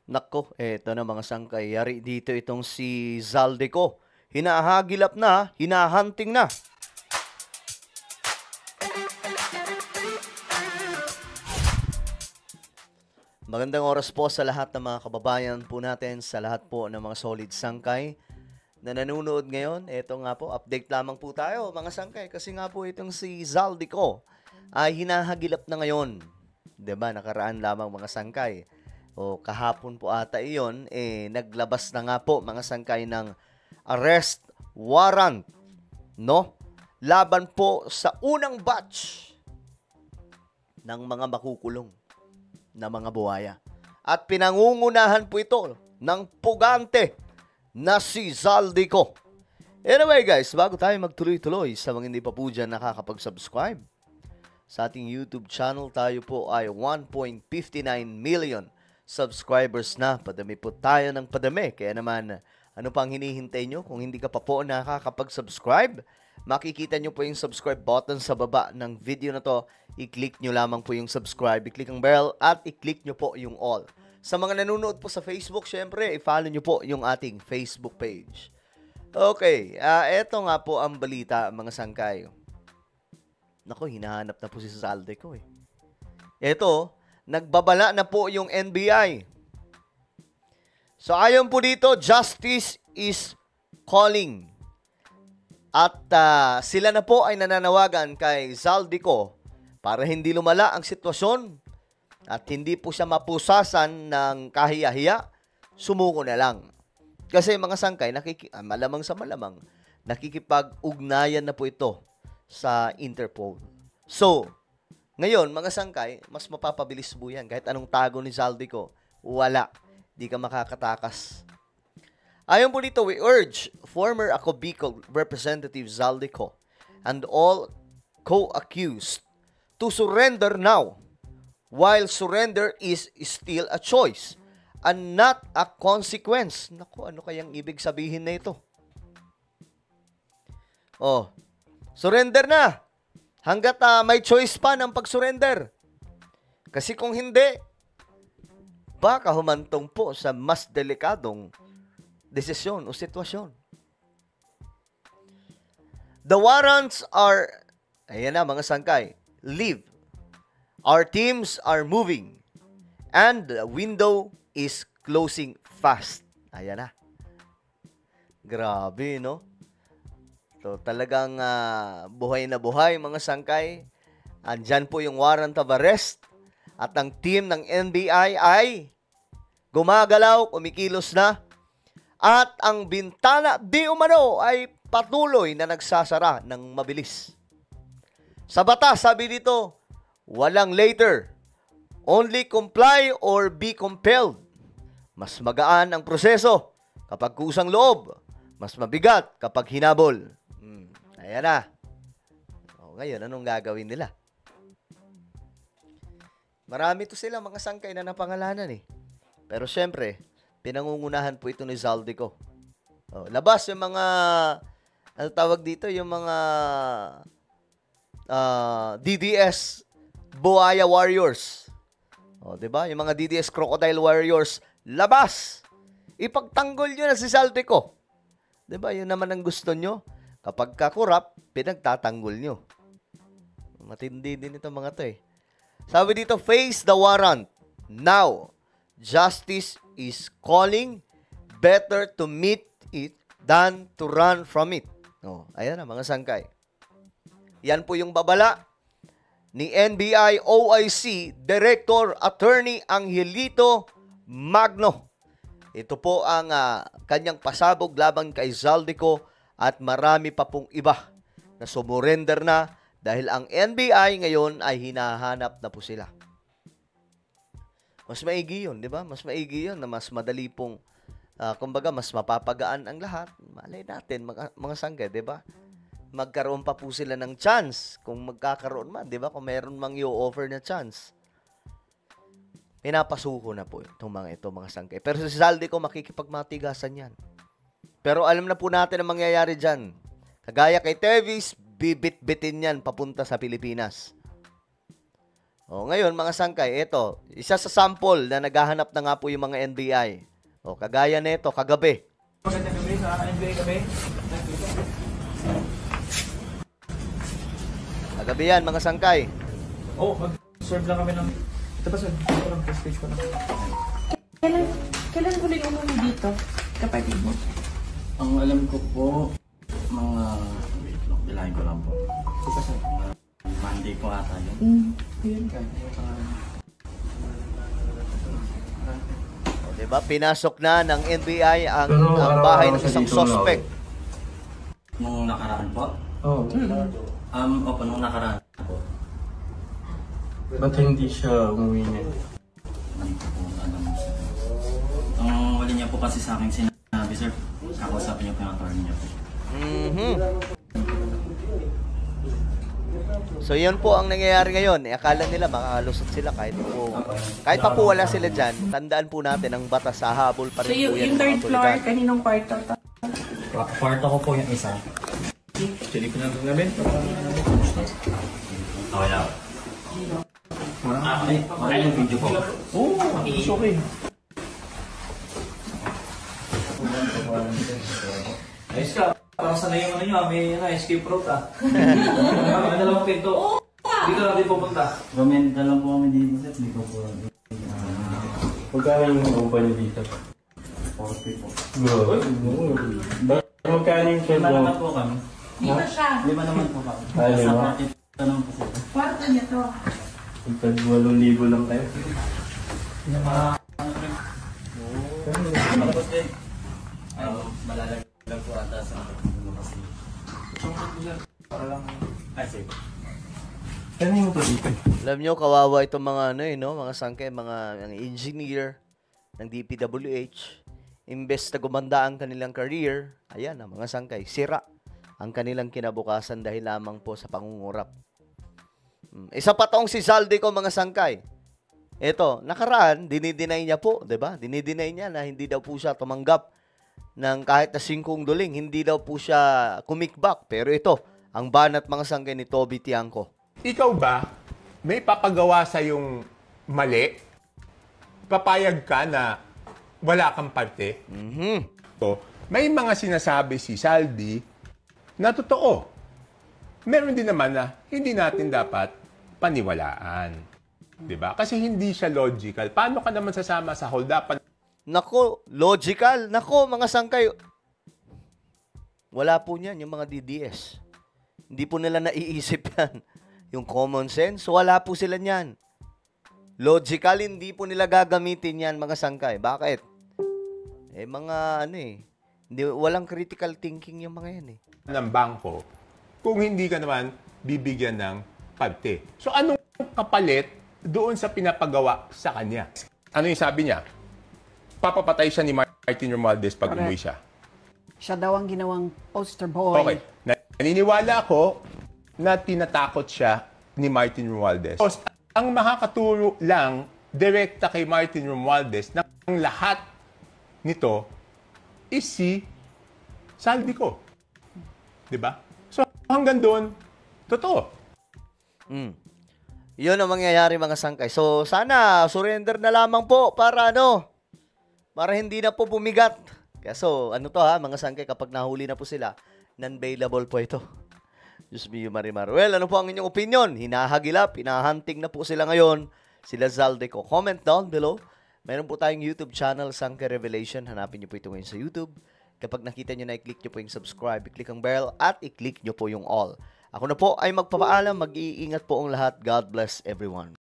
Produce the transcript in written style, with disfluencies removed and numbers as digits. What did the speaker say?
Nako, eto na mga sangkay. Yari dito itong si Zaldeco. Hinahagilap na, hinahunting na. Magandang oras po sa lahat ng mga kababayan po natin, sa lahat po ng mga solid sangkay na nanonood ngayon. Eto nga po, update lamang po tayo mga sangkay. Kasi nga po itong si Zaldeco ay hinahagilap na ngayon. 'Di ba? Nakaraan lamang mga sangkay. O kahapon po ata iyon, naglabas na nga po mga sangkay ng arrest warrant, no? Laban po sa unang batch ng mga makukulong na mga buhaya. At pinangungunahan po ito ng pugante na si Zaldeco. Anyway guys, bago tayo magtuloy-tuloy, sa mga hindi pa po dyan nakakapag-subscribe sa ating YouTube channel, tayo po ay 1.59 million subscribers na. Padami po tayo ng padami. Kaya naman, ano pang hinihintay nyo? Kung hindi ka pa po nakakapag-subscribe, makikita nyo po yung subscribe button sa baba ng video na to. I-click nyo lamang po yung subscribe, i-click ang bell, at i-click nyo po yung all. Sa mga nanonood po sa Facebook, syempre, i-follow nyo po yung ating Facebook page. Okay, eto nga po ang balita, mga sangkay. Nako, hinahanap na po si Zaldeco eh. Eto, nagbabala na po yung NBI. So ayon po dito, justice is calling. At sila na po ay nananawagan kay Zaldeco para hindi lumala ang sitwasyon at hindi po siya mapusasan ng kahiya-hiya, sumuko na lang. Kasi mga sangkay, malamang sa malamang, nakikipag-ugnayan na po ito sa Interpol. So, ngayon, mga sangkay, mas mapapabilis po yan. Kahit anong tago ni Zaldeco, wala. Di ka makakatakas. Ayon po dito, we urge former Ako Bicol Representative Zaldeco and all co-accused to surrender now, while surrender is still a choice and not a consequence. Naku, ano kayang ibig sabihin na ito? Oh, surrender na. Hanggat may choice pa ng pag-surrender. Kasi kung hindi, baka humantong po sa mas delikadong desisyon o sitwasyon. The warrants are, ayan na mga sangkay, leave. Our teams are moving. And the window is closing fast. Ayan na. Grabe, no? So, talagang buhay na buhay, mga sangkay. Andyan po yung warrant of arrest. At ang team ng NBI ay gumagalaw, kumikilos na. At ang bintana di umano ay patuloy na nagsasara ng mabilis. Sa batas, sabi dito, walang later. Only comply or be compelled. Mas magaan ang proseso kapag kusang loob. Mas mabigat kapag hinabol. Ayan na. O, ngayon, anong gagawin nila? Marami to sila, mga sangkay na napangalanan eh. Pero syempre, pinangungunahan po ito ni Zaldeco. O, labas yung mga, ano tawag dito, yung mga DDS Buhaya Warriors. O, diba? Yung mga DDS Crocodile Warriors, labas! Ipagtanggol nyo na si Zaldeco. Diba? Yun naman ang gusto nyo. Kapag kakurap, pinagtatanggol nyo. Matindi din itong mga to eh. Sabi dito, face the warrant. Now, justice is calling. Better to meet it than to run from it. Oh, ayan na mga sangkay. Yan po yung babala ni NBI OIC Director Attorney Angelito Magno. Ito po ang kanyang pasabog laban kay Zaldeco. At marami pa pong iba na sumurrender na dahil ang NBI ngayon ay hinahanap na po sila. Mas maigi yun, di ba? Mas maigi yun na mas madali pong, kumbaga, mas mapapagaan ang lahat. Malay natin, mga sangge, di ba? Magkaroon pa po sila ng chance kung magkakaroon man, di ba? Kung meron mang i-offer na chance. Pinapasuko na po itong mga sangge. Pero si Zaldeco makikipagmatigasan yan. Pero alam na po natin ang mangyayari dyan. Kagaya kay Tevis, bibit-bitin yan papunta sa Pilipinas. O, ngayon, mga sangkay, ito, isa sa sample na naghahanap na nga po yung mga NBI. O, kagaya nito, kagabi. Magandang gabi sa NBI kami. Kagabi yan, mga sangkay. Oh, mag-serve lang kami ng... Ito ba, sir? Ito lang, prestige ko lang. Kailan huling umuwi dito, kapatid mo? Ang alam ko po, mga... Wait lang, bilahin ko lang po. Ito ba, sir? Monday po ata yun. Yun. O, diba? Pinasok na ng NBI ang bahay ng isang suspect. Nung nakaraan po? Oo. Opo, nung nakaraan po. Ba't hindi siya umuwi niya? Hindi ko po alam sir. Ang huli niya po kasi sa akin sinabi, sir, kakausapin niya po yung attorney niya po. So, yun po ang nangyayari ngayon. Akala nila makakalusot sila kahit pa po wala sila dyan. Tandaan po natin ang batas sa habol pa So rin po yan. yung third floor, kaninong kwarto to? Kwarto ko po yung isa. Silipin natin namin. Okay lang. Okay yung video ko. Oo, it's okay. Ayos ka. Parang sanay yung ano nyo, may escape route May dalawang pinto. Dito natin pupunta. Gumenta lang po kami dito, sir. Hindi ko po. Magkano yung upa niyo dito? 40 po. Magkano yung sweldo Lima mo? naman po kami. Dito siya. Lima naman po kami. Ah, Sa lima? party naman po sir. Kwarto niya to. Pagkag 8,000 lang tayo. Yung mga... Malabas din. Malalag po ata sa lumabas din. Para lang. Ay, sige. Ano yung upa dito? Alam nyo, kawawa itong mga mga sangkay, mga engineer ng DPWH. Imbes na gumanda ang kanilang career, ayan ang mga sangkay, sira ang kanilang kinabukasan dahil lamang po sa pangungurap. Isa pa tong si Zaldico, mga sangkay. Ito, nakaraan, dinideny niya po, 'di ba? Dinideny niya na hindi daw po siya tumanggap ng kahit na 5 duling, hindi daw po siya kumikbak. Pero ito, ang banat, mga sangkay, ni Toby Tiangco. Ikaw ba, may papagawa sa yung mali? Papayag ka na wala kang parte? So, may mga sinasabi si Saldi na totoo. Meron din naman na hindi natin dapat paniwalaan. 'Di ba? Kasi hindi siya logical. Paano ka naman sasama sa hold-up? Nako, logical. Nako, mga sangkay. Wala po niyan yung mga DDS. Hindi po nila naiisip yan. Yung common sense, wala po sila niyan. Logical, hindi po nila gagamitin yan, mga sangkay. Bakit? Walang critical thinking yung mga yan Ng bangko kung hindi ka naman bibigyan ng parte. So, anong kapalit doon sa pinapagawa sa kanya? Ano yung sabi niya? Papapatay siya ni Martin Romualdez pag Correct. umuwi siya. Siya daw ang ginawang poster boy. Okay. Naniniwala ako na tinatakot siya ni Martin Romualdez. Ang makakaturo lang direkta kay Martin Romualdez ng lahat nito is si Saldico. 'Di ba? So hanggang doon, totoo. Yun ang mangyayari, mga sangkay. So, sana surrender na lamang po para para hindi na po bumigat. Kaso, mga sangkay, kapag nahuli na po sila, non-bailable po ito. Diyos me, Marimar. Well, ano po ang inyong opinion? Hinahagilap, hinahunting na po sila ngayon. Sila Zaldico. Comment down below. Meron po tayong YouTube channel, Sangkay Revelation. Hanapin niyo po ito ngayon sa YouTube. Kapag nakita niyo na, i-click niyo po yung subscribe, i-click ang bell, at i-click niyo po yung all. Ako na po ay magpapaalam. Mag-iingat po ang lahat. God bless everyone.